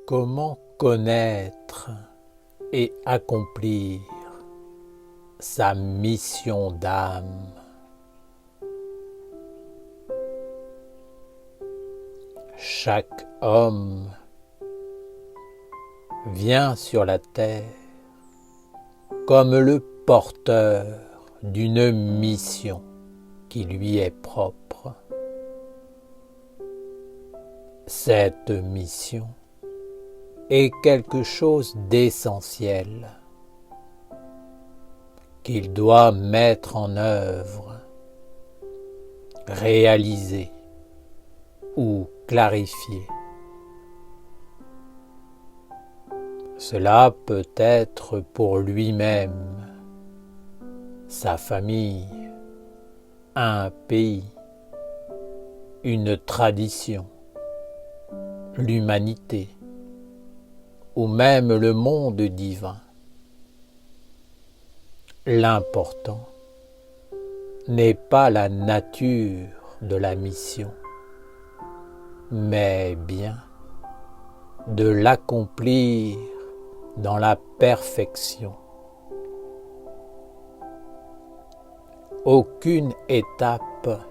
Comment connaître et accomplir sa mission d'âme? Chaque homme vient sur la terre comme le porteur d'une mission qui lui est propre. Cette mission est quelque chose d'essentiel qu'il doit mettre en œuvre, réaliser ou clarifier. Cela peut être pour lui-même, sa famille, un pays, une tradition, l'humanité ou même le monde divin. L'important n'est pas la nature de la mission, mais bien de l'accomplir dans la perfection. Aucune étape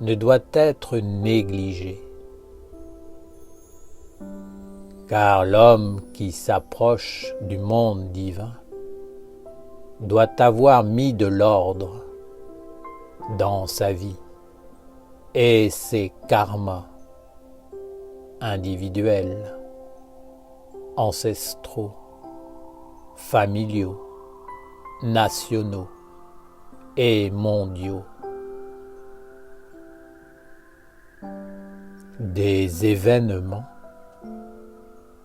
ne doit être négligée, car l'homme qui s'approche du monde divin doit avoir mis de l'ordre dans sa vie et ses karmas individuels, ancestraux, familiaux, nationaux et mondiaux. Des événements,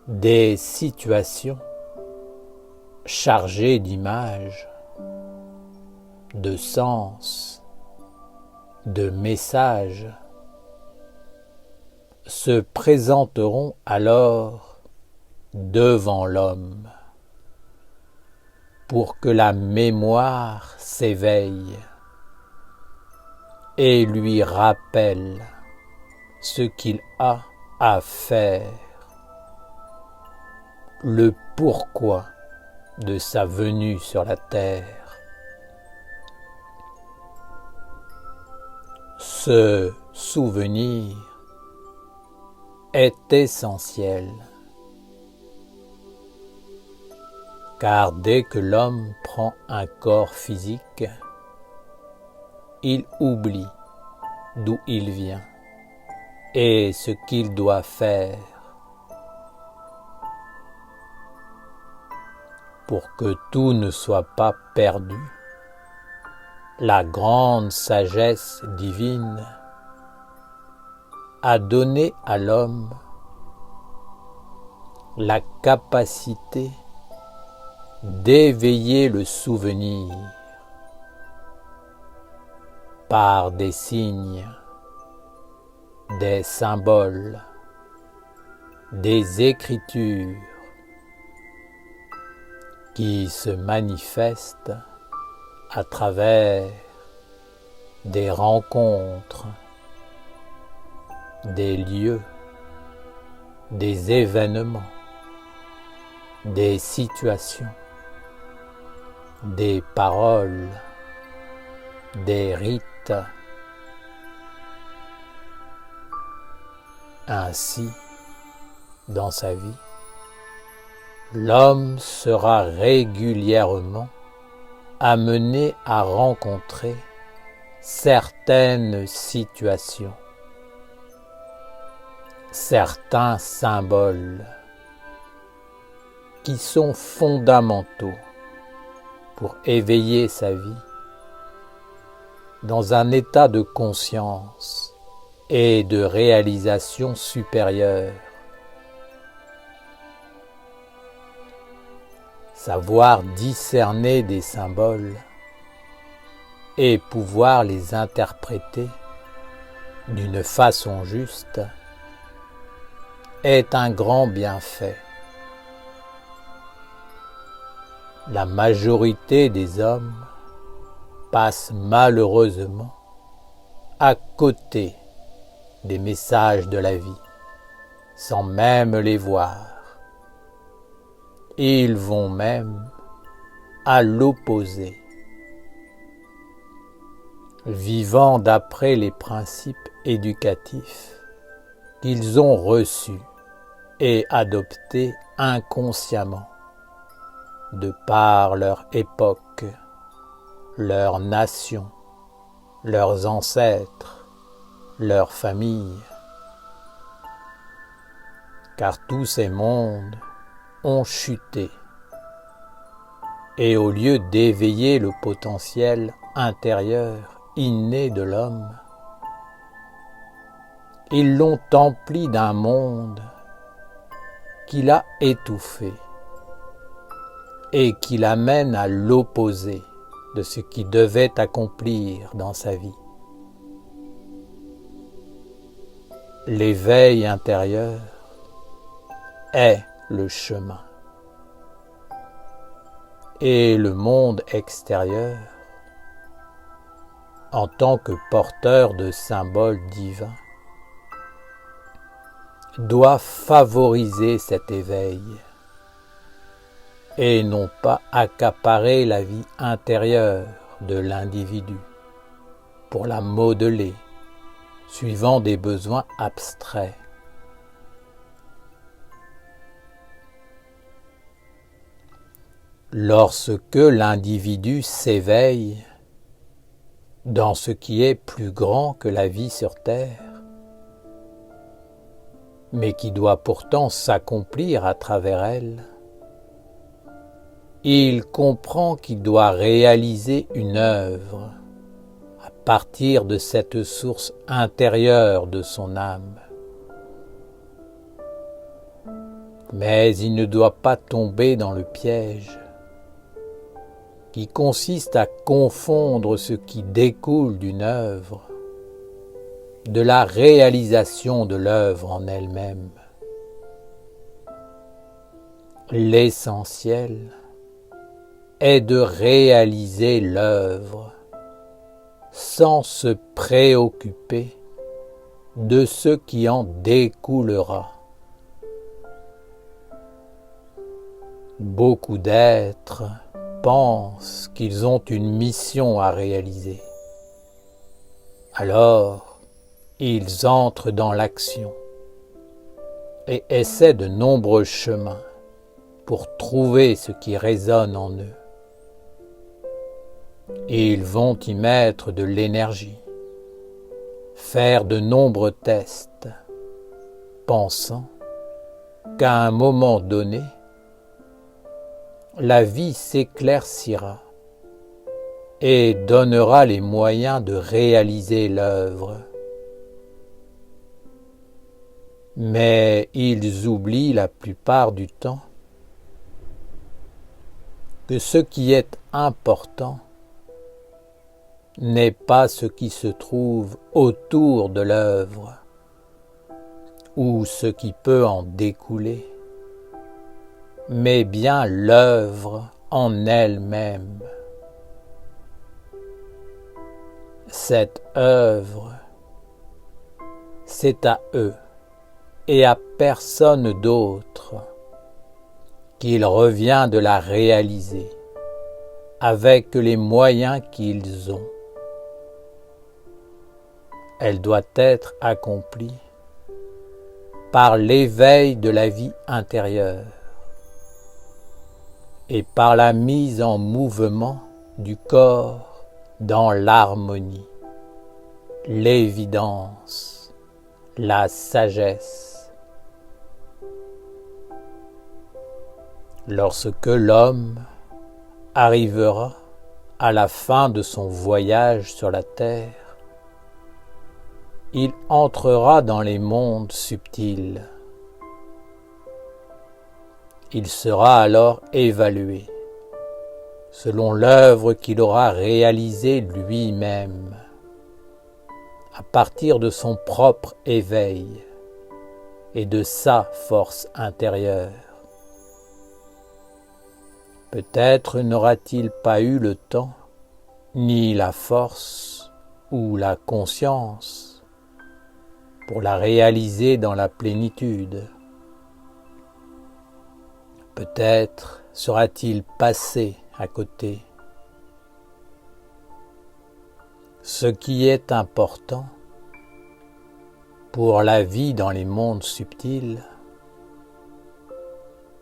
des situations chargées d'images, de sens, de messages se présenteront alors devant l'homme pour que la mémoire s'éveille et lui rappelle ce qu'il a à faire, le pourquoi de sa venue sur la terre. Ce souvenir est essentiel, car dès que l'homme prend un corps physique, il oublie d'où il vient et ce qu'il doit faire. Pour que tout ne soit pas perdu, la grande sagesse divine a donné à l'homme la capacité d'éveiller le souvenir par des signes, des symboles, des écritures qui se manifestent à travers des rencontres, des lieux, des événements, des situations, des paroles, des rites. Ainsi, dans sa vie, l'homme sera régulièrement amené à rencontrer certaines situations, certains symboles qui sont fondamentaux pour éveiller sa vie dans un état de conscience et de réalisation supérieure. Savoir discerner des symboles et pouvoir les interpréter d'une façon juste est un grand bienfait. La majorité des hommes passent malheureusement à côté des messages de la vie sans même les voir. Ils vont même à l'opposé, vivant d'après les principes éducatifs qu'ils ont reçus et adoptés inconsciemment de par leur époque, leur nation, leurs ancêtres, leur famille. Car tous ces mondes ont chuté et au lieu d'éveiller le potentiel intérieur inné de l'homme, ils l'ont empli d'un monde qui l'a étouffé et qui l'amène à l'opposé de ce qu'il devait accomplir dans sa vie. L'éveil intérieur est le chemin et le monde extérieur, en tant que porteur de symboles divins, doit favoriser cet éveil et non pas accaparer la vie intérieure de l'individu pour la modeler suivant des besoins abstraits. Lorsque l'individu s'éveille dans ce qui est plus grand que la vie sur terre, mais qui doit pourtant s'accomplir à travers elle, il comprend qu'il doit réaliser une œuvre à partir de cette source intérieure de son âme. Mais il ne doit pas tomber dans le piège qui consiste à confondre ce qui découle d'une œuvre de la réalisation de l'œuvre en elle-même. L'essentiel est de réaliser l'œuvre sans se préoccuper de ce qui en découlera. Beaucoup d'êtres pensent qu'ils ont une mission à réaliser. Alors, ils entrent dans l'action et essaient de nombreux chemins pour trouver ce qui résonne en eux. Ils vont y mettre de l'énergie, faire de nombreux tests, pensant qu'à un moment donné, la vie s'éclaircira et donnera les moyens de réaliser l'œuvre. Mais ils oublient la plupart du temps que ce qui est important n'est pas ce qui se trouve autour de l'œuvre ou ce qui peut en découler, mais bien l'œuvre en elle-même. Cette œuvre, c'est à eux et à personne d'autre qu'il revient de la réaliser avec les moyens qu'ils ont. Elle doit être accomplie par l'éveil de la vie intérieure et par la mise en mouvement du corps dans l'harmonie, l'évidence, la sagesse. Lorsque l'homme arrivera à la fin de son voyage sur la terre, il entrera dans les mondes subtils. Il sera alors évalué selon l'œuvre qu'il aura réalisée lui-même, à partir de son propre éveil et de sa force intérieure. Peut-être n'aura-t-il pas eu le temps, ni la force ou la conscience pour la réaliser dans la plénitude. Peut-être sera-t-il passé à côté. Ce qui est important pour la vie dans les mondes subtils,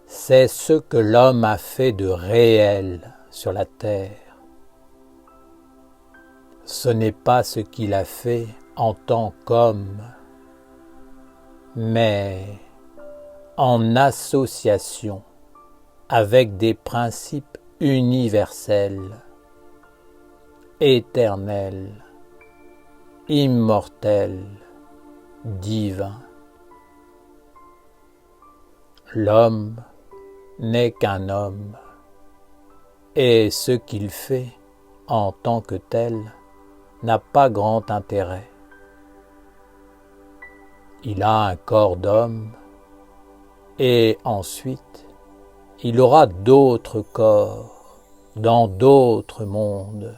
c'est ce que l'homme a fait de réel sur la terre. Ce n'est pas ce qu'il a fait en tant qu'homme, mais en association avec des principes universels, éternels, immortels, divins. L'homme n'est qu'un homme, et ce qu'il fait en tant que tel n'a pas grand intérêt. Il a un corps d'homme, et ensuite il aura d'autres corps dans d'autres mondes.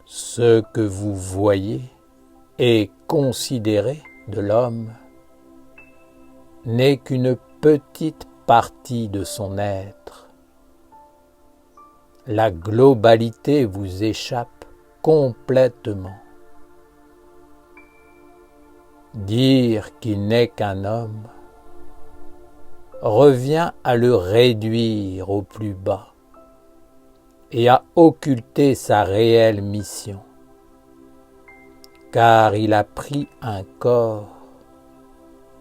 Ce que vous voyez et considérez de l'homme n'est qu'une petite partie de son être. La globalité vous échappe complètement. Dire qu'il n'est qu'un homme revient à le réduire au plus bas et à occulter sa réelle mission, car il a pris un corps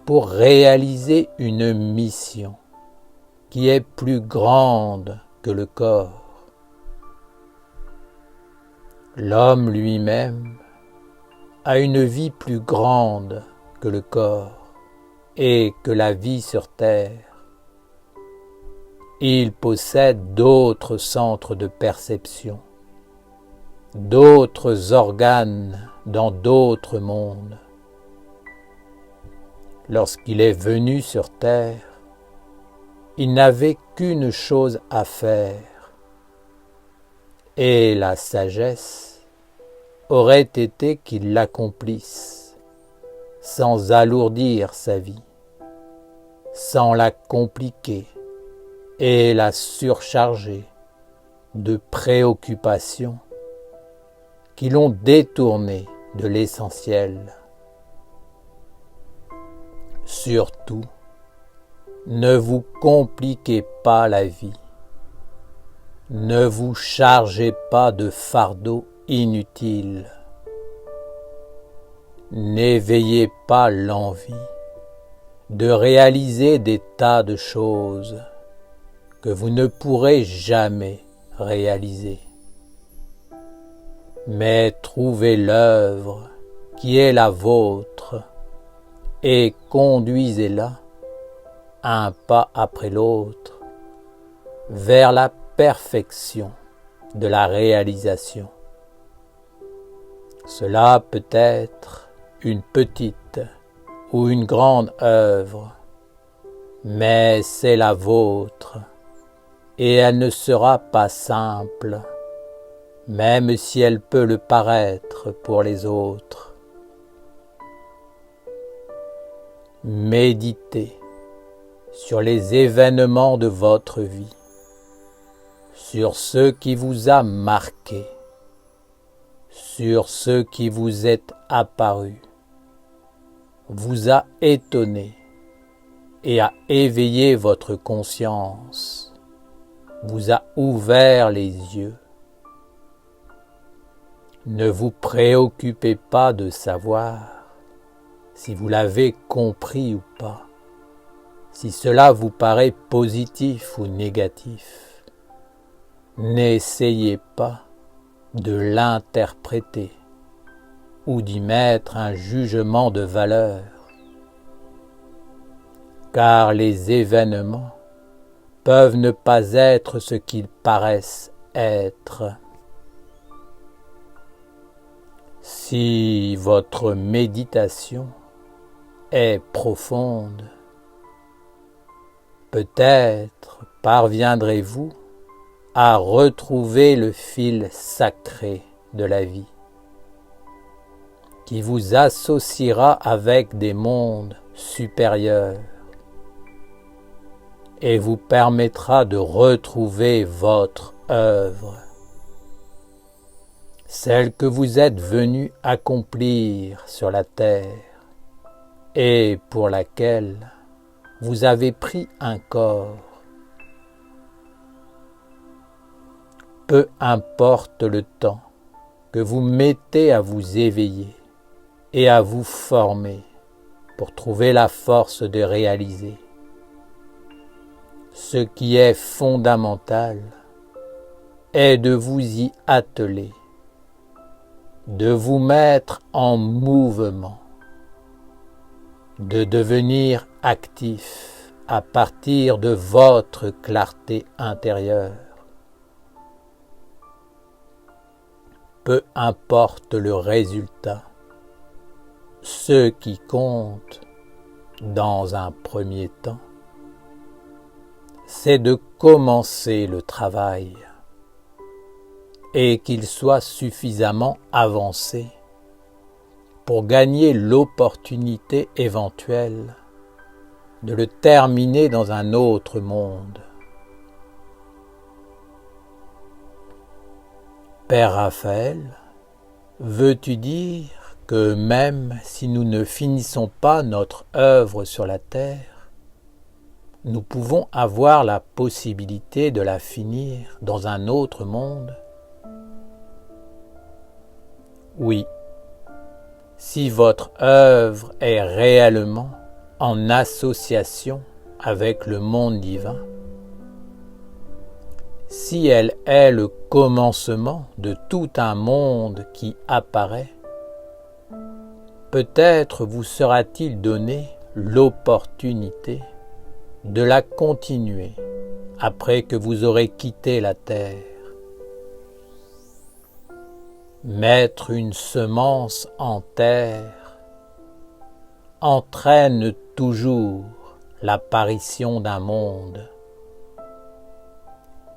pour réaliser une mission qui est plus grande que le corps. L'homme lui-même a une vie plus grande que le corps et que la vie sur terre. Il possède d'autres centres de perception, d'autres organes dans d'autres mondes. Lorsqu'il est venu sur terre, il n'avait qu'une chose à faire, et la sagesse aurait été qu'il l'accomplisse, sans alourdir sa vie, sans la compliquer et la surcharger de préoccupations qui l'ont détourné de l'essentiel. Surtout, ne vous compliquez pas la vie, ne vous chargez pas de fardeaux inutiles, n'éveillez pas l'envie de réaliser des tas de choses que vous ne pourrez jamais réaliser. Mais trouvez l'œuvre qui est la vôtre et conduisez-la un pas après l'autre vers la perfection de la réalisation. Cela peut être une petite ou une grande œuvre, mais c'est la vôtre et elle ne sera pas simple, même si elle peut le paraître pour les autres. Méditez sur les événements de votre vie, sur ce qui vous a marqué, sur ce qui vous est apparu, vous a étonné et a éveillé votre conscience, vous a ouvert les yeux. Ne vous préoccupez pas de savoir si vous l'avez compris ou pas, si cela vous paraît positif ou négatif. N'essayez pas de l'interpréter ou d'y mettre un jugement de valeur, car les événements peuvent ne pas être ce qu'ils paraissent être. Si votre méditation est profonde, peut-être parviendrez-vous à retrouver le fil sacré de la vie. qui vous associera avec des mondes supérieurs et vous permettra de retrouver votre œuvre, celle que vous êtes venu accomplir sur la terre et pour laquelle vous avez pris un corps. Peu importe le temps que vous mettez à vous éveiller et à vous former pour trouver la force de réaliser. Ce qui est fondamental est de vous y atteler, de vous mettre en mouvement, de devenir actif à partir de votre clarté intérieure. Peu importe le résultat, ce qui compte dans un premier temps, c'est de commencer le travail et qu'il soit suffisamment avancé pour gagner l'opportunité éventuelle de le terminer dans un autre monde. Père Raphaël, veux-tu dire que même si nous ne finissons pas notre œuvre sur la terre, nous pouvons avoir la possibilité de la finir dans un autre monde? Oui, si votre œuvre est réellement en association avec le monde divin, si elle est le commencement de tout un monde qui apparaît, peut-être vous sera-t-il donné l'opportunité de la continuer après que vous aurez quitté la terre. Mettre une semence en terre entraîne toujours l'apparition d'un monde.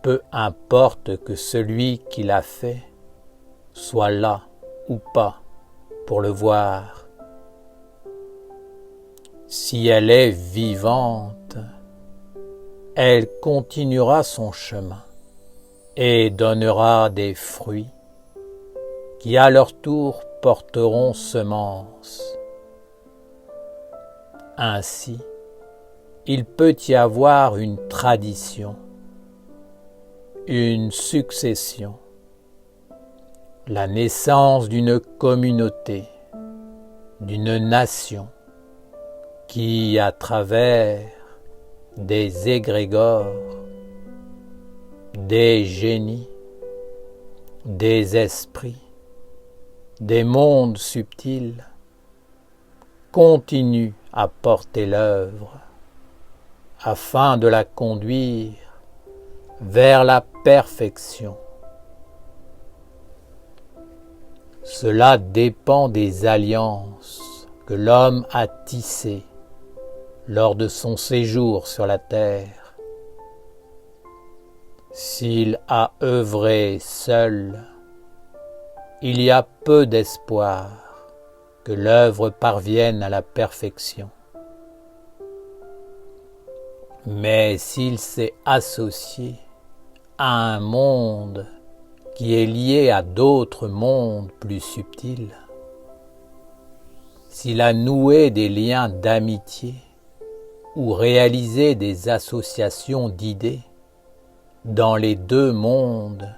Peu importe que celui qui l'a fait soit là ou pas pour le voir. Si elle est vivante, elle continuera son chemin et donnera des fruits qui à leur tour porteront semence. Ainsi, il peut y avoir une tradition, une succession, la naissance d'une communauté, d'une nation qui, à travers des égrégores, des génies, des esprits, des mondes subtils, continue à porter l'œuvre afin de la conduire vers la perfection. Cela dépend des alliances que l'homme a tissées lors de son séjour sur la terre. S'il a œuvré seul, il y a peu d'espoir que l'œuvre parvienne à la perfection. Mais s'il s'est associé à un monde qui est lié à d'autres mondes plus subtils, s'il a noué des liens d'amitié ou réalisé des associations d'idées dans les deux mondes,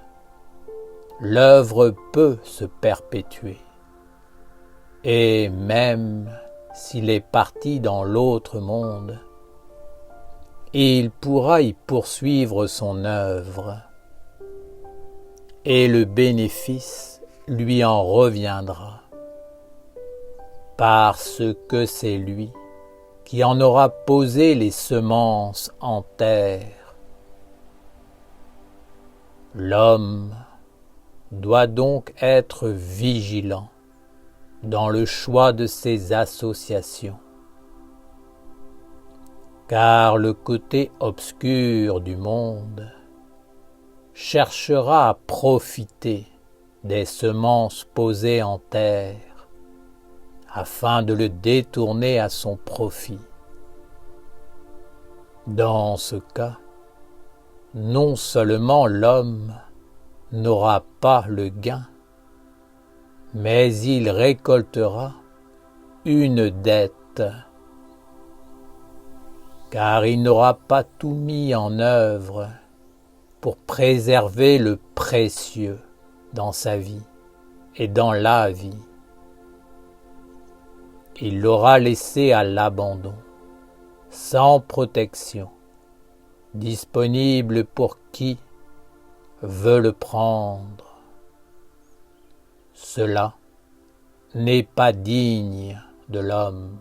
l'œuvre peut se perpétuer. Et même s'il est parti dans l'autre monde, il pourra y poursuivre son œuvre et le bénéfice lui en reviendra, parce que c'est lui qui en aura posé les semences en terre. L'homme doit donc être vigilant dans le choix de ses associations, car le côté obscur du monde cherchera à profiter des semences posées en terre afin de le détourner à son profit. Dans ce cas, non seulement l'homme n'aura pas le gain, mais il récoltera une dette, car il n'aura pas tout mis en œuvre pour préserver le précieux dans sa vie et dans la vie. Il l'aura laissé à l'abandon, sans protection, disponible pour qui veut le prendre. Cela n'est pas digne de l'homme.